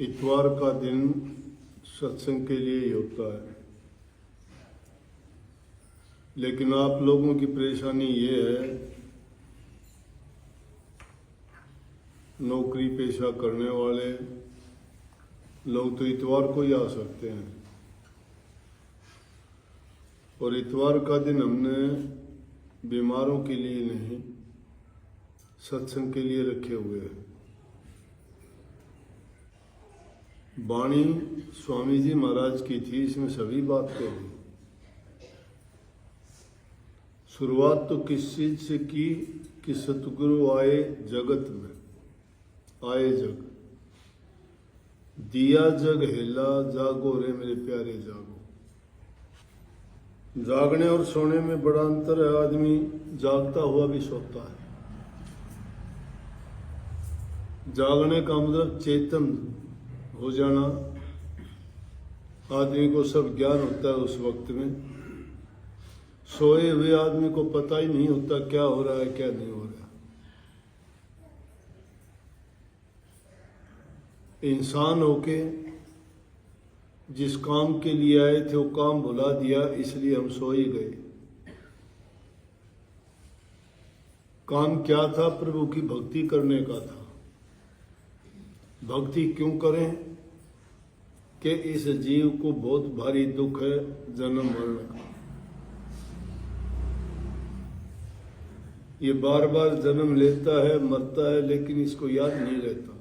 इतवार का दिन सत्संग के लिए ही होता है, लेकिन आप लोगों की परेशानी ये है, नौकरी पेशा करने वाले लोग तो इतवार को ही आ सकते हैं, और इतवार का दिन हमने बीमारों के लिए नहीं, सत्संग के लिए रखे हुए हैं। वाणी स्वामी जी महाराज की थी, इसमें सभी बात कह दी। शुरुआत तो किस चीज से की कि सतगुरु आए जगत में, आए जग, दिया जग हिला, जागो रे मेरे प्यारे जागो। जागने और सोने में बड़ा अंतर है। आदमी जागता हुआ भी सोता है। जागने का मतलब चेतन हो जाना, आदमी को सब ज्ञान होता है उस वक्त में। सोए हुए आदमी को पता ही नहीं होता क्या हो रहा है क्या नहीं हो रहा। इंसान होके जिस काम के लिए आए थे वो काम भुला दिया, इसलिए हम सो ही गए। काम क्या था? प्रभु की भक्ति करने का था। भक्ति क्यों करें कि इस जीव को बहुत भारी दुख है जन्म मरण का। ये बार बार जन्म लेता है, मरता है, लेकिन इसको याद नहीं रहता।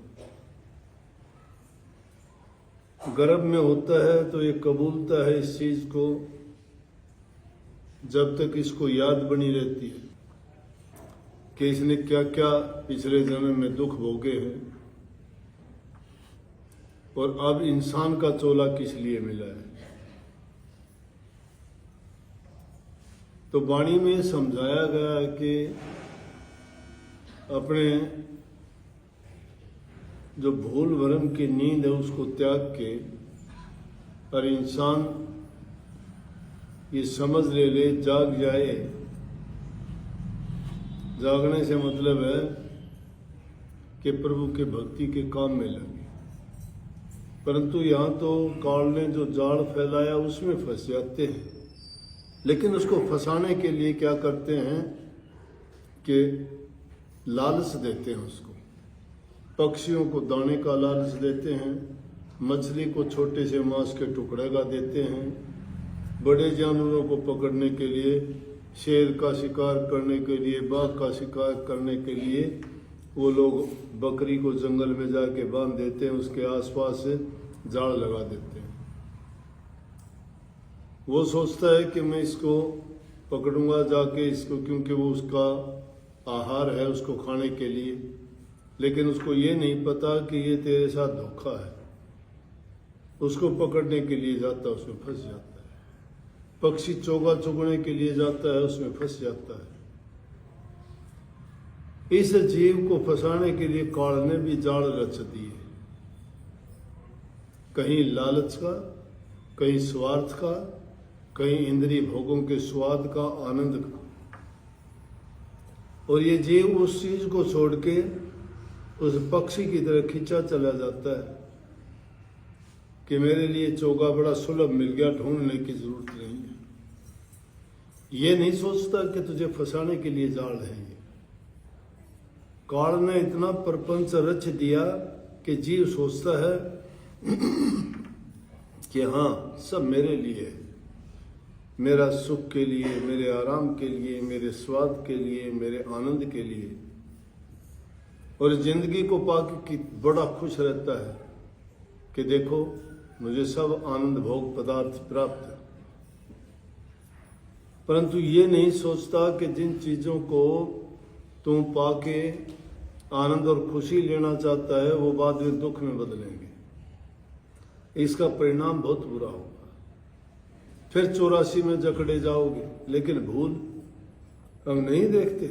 गर्भ में होता है तो ये कबूलता है इस चीज को, जब तक इसको याद बनी रहती है कि इसने क्या क्या पिछले जन्म में दुख भोगे हैं, और अब इंसान का चोला किस लिए मिला है। तो वाणी में समझाया गया है कि अपने जो भूल भरम की नींद है उसको त्याग के, और इंसान ये समझ ले जाग जाए। जागने से मतलब है कि प्रभु के भक्ति के काम में लगे। परंतु यहाँ तो काल ने जो जाल फैलाया उसमें फंस जाते हैं। लेकिन उसको फंसाने के लिए क्या करते हैं कि लालच देते हैं उसको। पक्षियों को दाने का लालच देते हैं, मछली को छोटे से मांस के टुकड़े का देते हैं, बड़े जानवरों को पकड़ने के लिए, शेर का शिकार करने के लिए, बाघ का शिकार करने के लिए वो लोग बकरी को जंगल में जाके बांध देते हैं, उसके आसपास जाल लगा देते हैं। वो सोचता है कि मैं इसको पकड़ूंगा जाके इसको, क्योंकि वो उसका आहार है उसको खाने के लिए। लेकिन उसको ये नहीं पता कि ये तेरे साथ धोखा है। उसको पकड़ने के लिए जाता है, उसमें फंस जाता है। पक्षी चोगा चुगने के लिए जाता है, उसमें फंस जाता है। इस जीव को फंसाने के लिए काल ने भी जाल रच दिए, कहीं लालच का, कहीं स्वार्थ का, कहीं इंद्रिय भोगों के स्वाद का, आनंद का। और ये जीव उस चीज को छोड़ के उस पक्षी की तरह खींचा चला जाता है कि मेरे लिए चोगा बड़ा सुलभ मिल गया, ढूंढने की जरूरत नहीं है। ये नहीं सोचता कि तुझे फंसाने के लिए जाल है। ये काल ने इतना प्रपंच रच दिया कि जीव सोचता है कि हाँ सब मेरे लिए है, मेरा सुख के लिए, मेरे आराम के लिए, मेरे स्वाद के लिए, मेरे आनंद के लिए। और जिंदगी को पाके बड़ा खुश रहता है कि देखो मुझे सब आनंद भोग पदार्थ प्राप्त है। परंतु ये नहीं सोचता कि जिन चीजों को तुम पाके आनंद और खुशी लेना चाहता है वो बाद में दुख में बदलेंगे। इसका परिणाम बहुत बुरा होगा। फिर 84 में जकड़े जाओगे। लेकिन भूल हम नहीं देखते।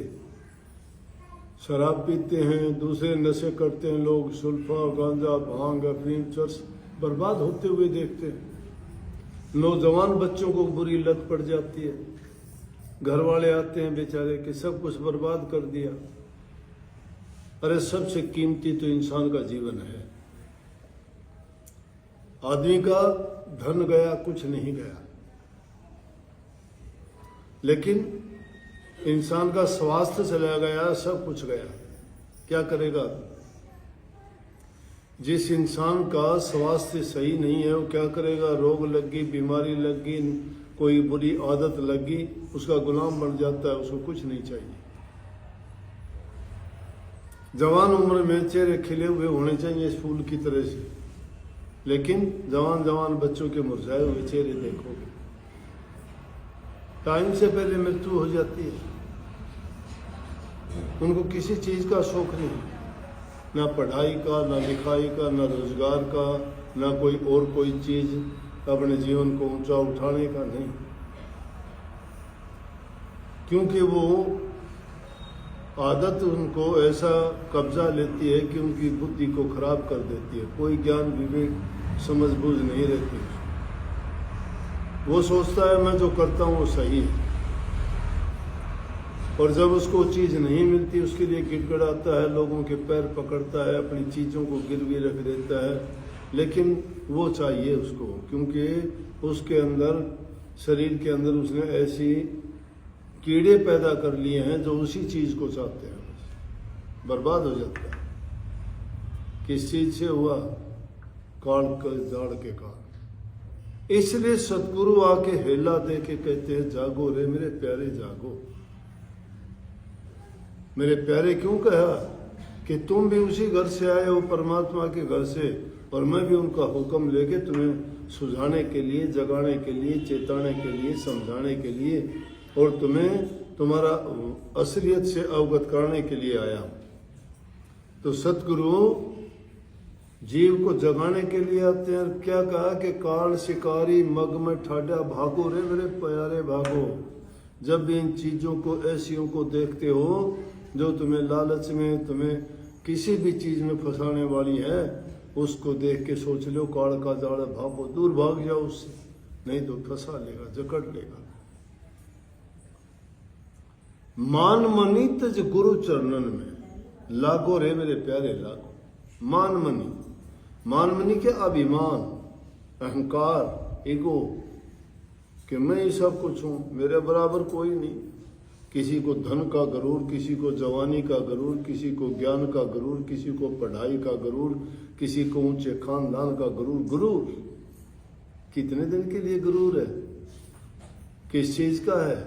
शराब पीते हैं, दूसरे नशे करते हैं लोग, सुल्फा, गांजा, भांग, अफीम, चरस, बर्बाद होते हुए देखते हैं। नौजवान बच्चों को बुरी लत पड़ जाती है। घर वाले आते हैं बेचारे कि सब कुछ बर्बाद कर दिया। अरे सबसे कीमती तो इंसान का जीवन है। आदमी का धन गया, कुछ नहीं गया, लेकिन इंसान का स्वास्थ्य चला गया, सब कुछ गया। क्या करेगा? जिस इंसान का स्वास्थ्य सही नहीं है वो क्या करेगा? रोग लग गई, बीमारी लग गई, कोई बुरी आदत लग गई, उसका गुलाम बन जाता है, उसको कुछ नहीं चाहिए। जवान उम्र में चेहरे खिले हुए होने चाहिए इस फूल की तरह से, लेकिन जवान जवान बच्चों के मुरझाए हुए चेहरे देखोगे, टाइम से पहले मृत्यु हो जाती है। उनको किसी चीज का शौक नहीं, ना पढ़ाई का, ना लिखाई का, ना रोजगार का, ना कोई और कोई चीज अपने जीवन को ऊंचा उठाने का नहीं, क्योंकि वो आदत उनको ऐसा कब्जा लेती है कि उनकी बुद्धि को खराब कर देती है। कोई ज्ञान विवेक समझबूझ नहीं रहती। वो सोचता है मैं जो करता हूँ वो सही है, और जब उसको चीज नहीं मिलती उसके लिए गिड़गिड़ाता है, लोगों के पैर पकड़ता है, अपनी चीजों को गिरवी रख देता है, लेकिन वो चाहिए उसको, क्योंकि उसके अंदर, शरीर के अंदर उसने ऐसी कीड़े पैदा कर लिए हैं जो उसी चीज को चाहते हैं, बर्बाद हो जाता है। किस चीज से हुआ? काल के जाड़ के कारण। इसलिए सतगुरु आके हेला दे के कहते हैं जागो रे मेरे प्यारे जागो। मेरे प्यारे क्यों कहा? कि तुम भी उसी घर से आए हो, परमात्मा के घर से, और मैं भी उनका हुक्म लेके तुम्हें सुझाने के लिए, जगाने के लिए, चेताने के लिए, समझाने के लिए, और तुम्हें तुम्हारा असलियत से अवगत कराने के लिए आया। तो सतगुरु जीव को जगाने के लिए आते हैं। क्या कहा? कि काल शिकारी मग में ठाडा, भागो रे मेरे प्यारे भागो। जब भी इन चीजों को, ऐसियों को देखते हो जो तुम्हें लालच में, तुम्हें किसी भी चीज में फंसाने वाली है, उसको देख के सोच लो काल का जाड़, भागो, दूर भाग जाओ उससे, नहीं तो फंसा लेगा, जकड़ लेगा। मान मनी तज गुरु चरणन में, लागो रे मेरे प्यारे लागो। मान मनी, मान मनी के अभिमान, अहंकार, ईगो, कि मैं ही सब कुछ हूं, मेरे बराबर कोई नहीं। किसी को धन का गरूर, किसी को जवानी का गरूर, किसी को ज्ञान का गरूर, किसी को पढ़ाई का गरूर, किसी को ऊंचे खानदान का गरूर। गरूर कितने दिन के लिए गरूर है? किस चीज का है?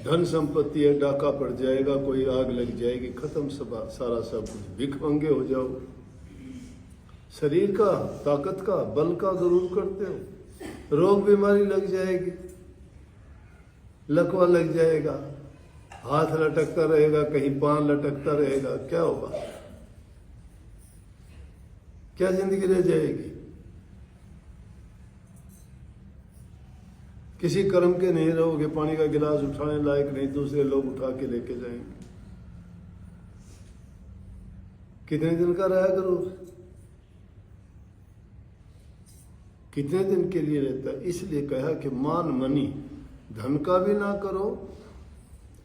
धन संपत्ति है, डाका पड़ जाएगा, कोई आग लग जाएगी, खत्म सारा सब कुछ, भिखमंगे हो जाओ। शरीर का, ताकत का, बल का गरूर करते हो, रोग बीमारी लग जाएगी, लकवा लग जाएगा, हाथ लटकता रहेगा, कहीं पान लटकता रहेगा, क्या होगा? क्या जिंदगी रह जाएगी? किसी कर्म के नहीं रहोगे, पानी का गिलास उठाने लायक नहीं, दूसरे लोग उठा के लेके जाएंगे। कितने दिन का रहा गरूर? कितने दिन के लिए रहता है? इसलिए कहा कि मान मनी, धन का भी ना करो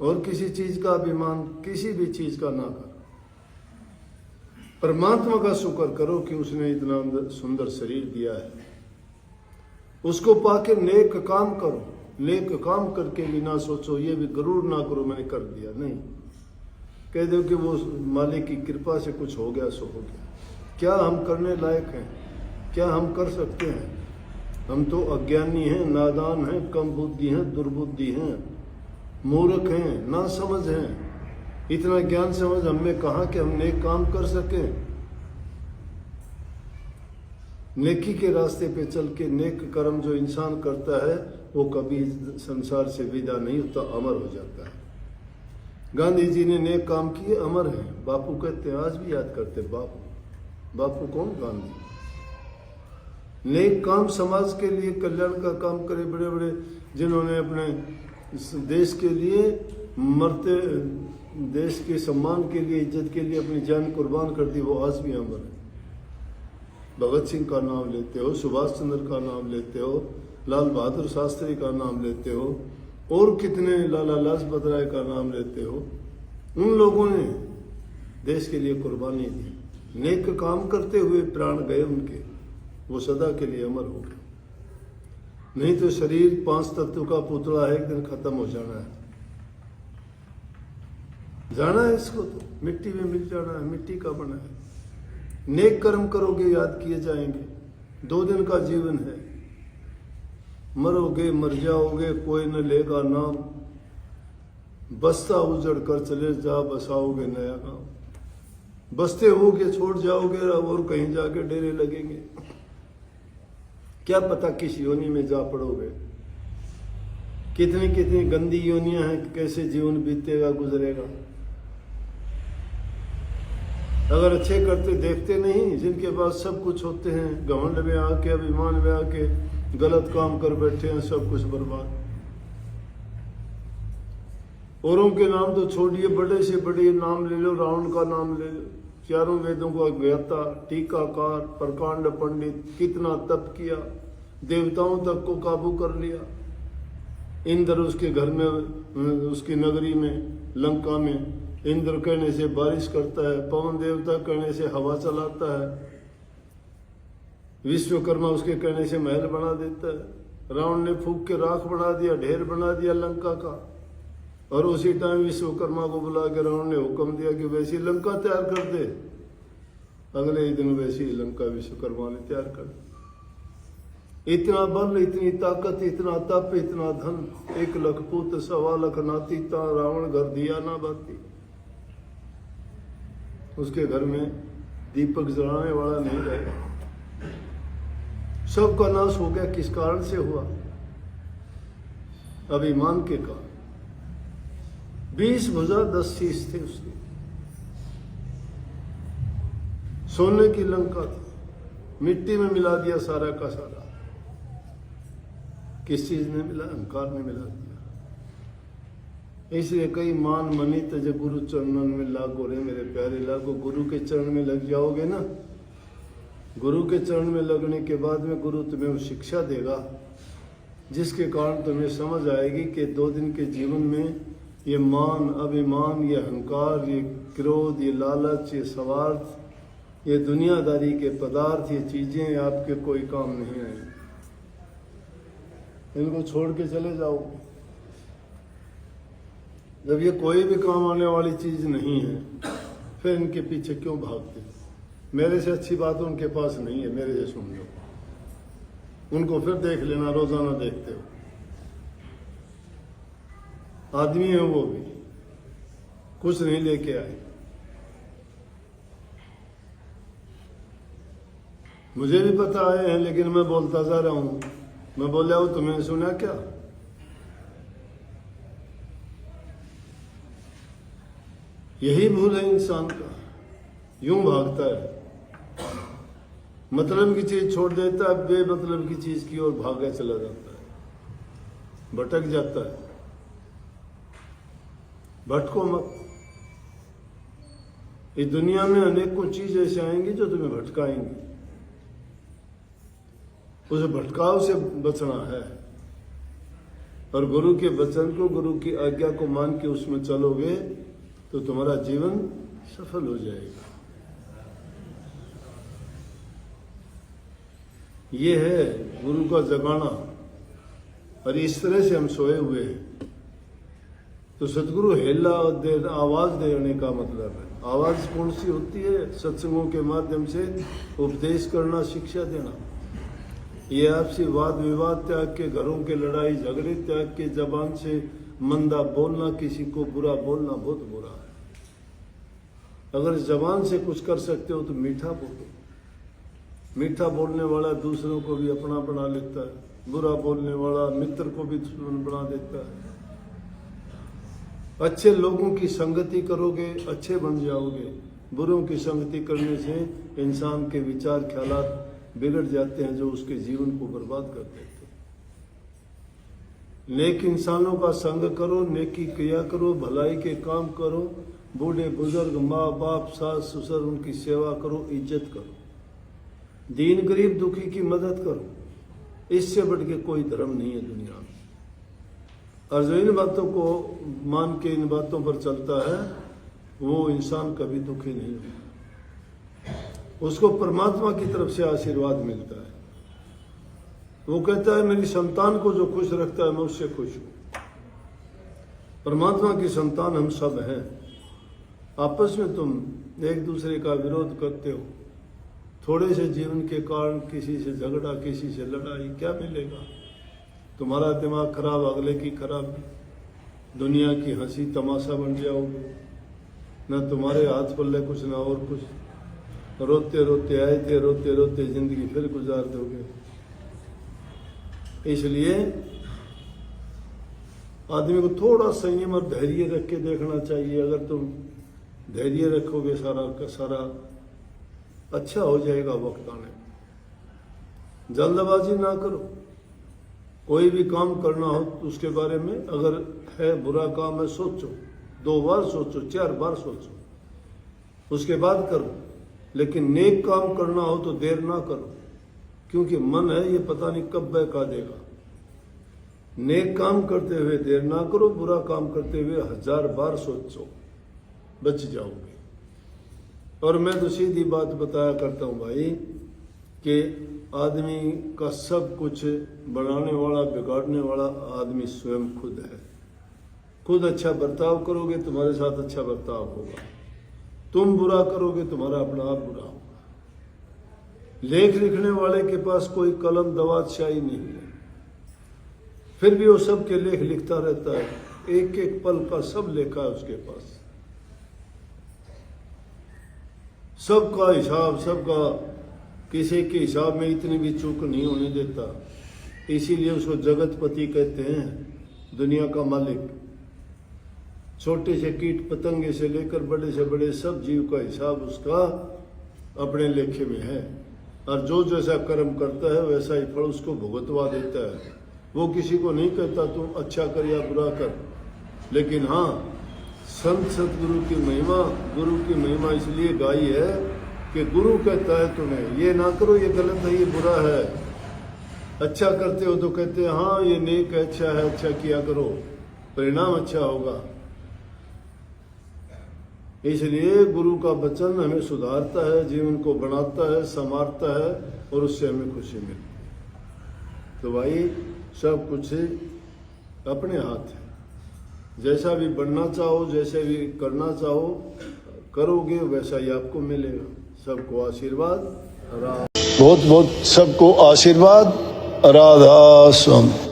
और किसी चीज का अभिमान, किसी भी चीज का ना करो। परमात्मा का शुक्र करो कि उसने इतना सुंदर शरीर दिया है, उसको पाके नेक काम करो। नेक काम करके भी ना सोचो, ये भी गरूर ना करो मैंने कर दिया, नहीं। कह दो कि वो मालिक की कृपा से कुछ हो गया सो हो गया। क्या हम करने लायक हैं? क्या हम कर सकते हैं? हम तो अज्ञानी हैं, नादान हैं, कम बुद्धि हैं, दुर्बुद्धि हैं, मूर्ख हैं, ना समझ हैं। इतना ज्ञान समझ हमें कहाँ कि हम नेक काम कर सकें। नेकी के रास्ते पे चल के नेक कर्म जो इंसान करता है वो कभी संसार से विदा नहीं होता, अमर हो जाता है। गांधी जी ने नेक काम किए, अमर हैं। बापू कहते हैं, आज भी याद करते बापू। बापू कौन? गांधी। नेक काम समाज के लिए, कल्याण का काम करे। बड़े बड़े जिन्होंने अपने देश के लिए मरते, देश के सम्मान के लिए, इज्जत के लिए अपनी जान कुर्बान कर दी, वो आज भी अमर है। भगत सिंह का नाम लेते हो, सुभाष चंद्र का नाम लेते हो, लाल बहादुर शास्त्री का नाम लेते हो, और कितने, लाला लाजपत राय का नाम लेते हो। उन लोगों ने देश के लिए कुर्बानी दी, नेक काम करते हुए प्राण गए उनके। वो सदा के लिए अमर होगा। नहीं तो शरीर 5 तत्व का पुतला है, एक दिन खत्म हो जाना है। जाना है इसको, तो मिट्टी में मिल जाना है, मिट्टी का बना है। नेक कर्म करोगे याद किए जाएंगे। 2 दिन का जीवन है, मरोगे मर जाओगे, कोई न लेगा नाम। बस्ता उजड़ कर चले जा, बसाओगे नया गांव। बसते होगे छोड़ जाओगे और कहीं जाके डेरे लगेंगे। क्या पता किस योनि में जा पड़ोगे। कितनी कितनी गंदी योनियां हैं, कैसे जीवन बीतेगा गुजरेगा। अगर अच्छे करते देखते नहीं, जिनके पास सब कुछ होते हैं, घमंड में आके अभिमान में आके गलत काम कर बैठे हैं, सब कुछ बर्बाद। औरों के नाम तो छोड़िए, बड़े से बड़े नाम ले लो, रावण का नाम ले लो, 4 वेदों का ज्ञाता, टीकाकार, प्रकांड पंडित, कितना तप किया, देवताओं तक को काबू कर लिया। इंद्र उसके घर में, उसकी नगरी में, लंका में, इंद्र कहने से बारिश करता है, पवन देवता कहने से हवा चलाता है, विश्वकर्मा उसके कहने से महल बना देता है। रावण ने फूंक के राख बना दिया, ढेर बना दिया लंका का। और उसी टाइम विश्वकर्मा को बुला के रावण ने हुक्म दिया कि वैसी लंका तैयार कर दे। अगले ही दिन वैसी लंका विश्वकर्मा ने तैयार कर दी। इतना बल, इतनी ताकत, इतना तप, इतना धन, 1 लाख पुत्र, 1.25 लाख नाती, ता रावण घर दिया ना बाती। उसके घर में दीपक जलाने वाला नहीं रहेगा। सबका नाश हो गया। किस कारण से हुआ? अभिमान के कारण। 20 भुजा 10 शीश थे उसके। सोने की लंका थी, मिट्टी में मिला दिया सारा का सारा। किस चीज ने मिला? अहंकार ने मिला दिया। इसलिए कई मान मनी तज गुरु चरणन में लागो रे मेरे प्यारे लागो। गुरु के चरण में लग जाओगे ना, गुरु के चरण में लगने के बाद में गुरु तुम्हें वो शिक्षा देगा जिसके कारण तुम्हें समझ आएगी कि 2 दिन के जीवन में ये मान, अभिमान, ये अहंकार, ये क्रोध, ये लालच, ये स्वार्थ, ये दुनियादारी के पदार्थ, ये चीजें आपके कोई काम नहीं आएंगी। इनको छोड़ के चले जाओ। जब ये कोई भी काम आने वाली चीज नहीं है, फिर इनके पीछे क्यों भागते? मेरे से अच्छी बात उनके पास नहीं है, मेरे से सुन लो। उनको फिर देख लेना, रोजाना देखते हो। आदमी है वो भी, कुछ नहीं लेके आए। मुझे भी पता आए हैं, लेकिन मैं बोलता जा रहा हूं। मैं बोल रहा हूं, तुम्हें सुना क्या? यही भूल है इंसान का, यूं भागता है। मतलब की चीज छोड़ देता है, बेमतलब की चीज की ओर भागा चला जाता है, भटक जाता है। भटको मत। इस दुनिया में अनेकों चीज ऐसे आएंगी जो तुम्हें भटकाएंगी। उस भटकाव से बचना है और गुरु के वचन को, गुरु की आज्ञा को मान के उसमें चलोगे तो तुम्हारा जीवन सफल हो जाएगा। ये है गुरु का जगाना। और इस तरह से हम सोए हुए हैं तो सदगुरु हेला आवाज देने का मतलब है। आवाज कौन सी होती है? सत्संगों के माध्यम से उपदेश करना, शिक्षा देना। ये आपसी वाद विवाद त्याग के, घरों के लड़ाई झगड़े त्याग के, जबान से मंदा बोलना, किसी को बुरा बोलना बहुत बुरा है। अगर जबान से कुछ कर सकते हो तो मीठा बोलो। मीठा बोलने वाला दूसरों को भी अपना बना लेता है, बुरा बोलने वाला मित्र को भी दुश्मन बना देता है। अच्छे लोगों की संगति करोगे, अच्छे बन जाओगे। बुरों की संगति करने से इंसान के विचार ख्यालात बिगड़ जाते हैं, जो उसके जीवन को बर्बाद कर देते हैं। नेक इंसानों का संग करो, नेकी किया करो, भलाई के काम करो। बूढ़े बुजुर्ग, माँ बाप, सास ससुर, उनकी सेवा करो, इज्जत करो। दीन गरीब दुखी की मदद करो। इससे बढ़ के कोई धर्म नहीं है दुनिया में। और जो इन बातों को मान के इन बातों पर चलता है, वो इंसान कभी दुखी नहीं होता। उसको परमात्मा की तरफ से आशीर्वाद मिलता है। वो कहता है मेरी संतान को जो खुश रखता है मैं उससे खुश हूं। परमात्मा की संतान हम सब हैं। आपस में तुम एक दूसरे का विरोध करते हो, थोड़े से जीवन के कारण किसी से झगड़ा, किसी से लड़ाई, क्या मिलेगा? तुम्हारा दिमाग खराब, अगले की खराबी, दुनिया की हंसी तमाशा बन जाओगे। न तुम्हारे हाथ पल्ले कुछ, ना और कुछ। रोते रोते आए थे, रोते रोते जिंदगी फिर गुजार दोगे। इसलिए आदमी को थोड़ा संयम और धैर्य रख के देखना चाहिए। अगर तुम धैर्य रखोगे सारा का सारा अच्छा हो जाएगा वक्त आने में। जल्दबाजी ना करो। कोई भी काम करना हो तो उसके बारे में अगर है बुरा काम है सोचो, 2 बार सोचो, 4 बार सोचो, उसके बाद करो। लेकिन नेक काम करना हो तो देर ना करो, क्योंकि मन है ये पता नहीं कब बहका देगा। नेक काम करते हुए देर ना करो, बुरा काम करते हुए 1000 बार सोचो, बच जाओगे। और मैं तो सीधी बात बताया करता हूं भाई कि आदमी का सब कुछ बनाने वाला, बिगाड़ने वाला आदमी स्वयं खुद है। खुद अच्छा बर्ताव करोगे तुम्हारे साथ अच्छा बर्ताव होगा, तुम बुरा करोगे तुम्हारा अपना आप बुरा होगा। लेख लिखने वाले के पास कोई कलम दवात शाही नहीं है, फिर भी वो सबके लेख लिखता रहता है। एक एक पल का सब लेखा है उसके पास, सबका हिसाब, सबका किसी के हिसाब में इतनी भी चूक नहीं होने देता। इसीलिए उसको जगतपति कहते हैं, दुनिया का मालिक। छोटे से कीट पतंगे से लेकर बड़े से बड़े सब जीव का हिसाब उसका अपने लेखे में है। और जो जैसा कर्म करता है वैसा ही फल उसको भुगतवा देता है। वो किसी को नहीं कहता तुम अच्छा कर या बुरा कर। लेकिन हाँ, संत सतगुरु की महिमा, गुरु की महिमा इसलिए गाई है कि गुरु कहता है तुम्हें ये ना करो, ये गलत है, ये बुरा है। अच्छा करते हो तो कहते हैं हाँ ये नेक है, अच्छा है, अच्छा किया करो, परिणाम अच्छा होगा। इसलिए गुरु का वचन हमें सुधारता है, जीवन को बनाता है, संवारता है और उससे हमें खुशी मिलती है। तो भाई सब कुछ अपने हाथ है। जैसा भी बनना चाहो, जैसे भी करना चाहो करोगे वैसा ही आपको मिलेगा। सबको आशीर्वाद। बहुत बहुत सबको आशीर्वाद। राधा स्वामी।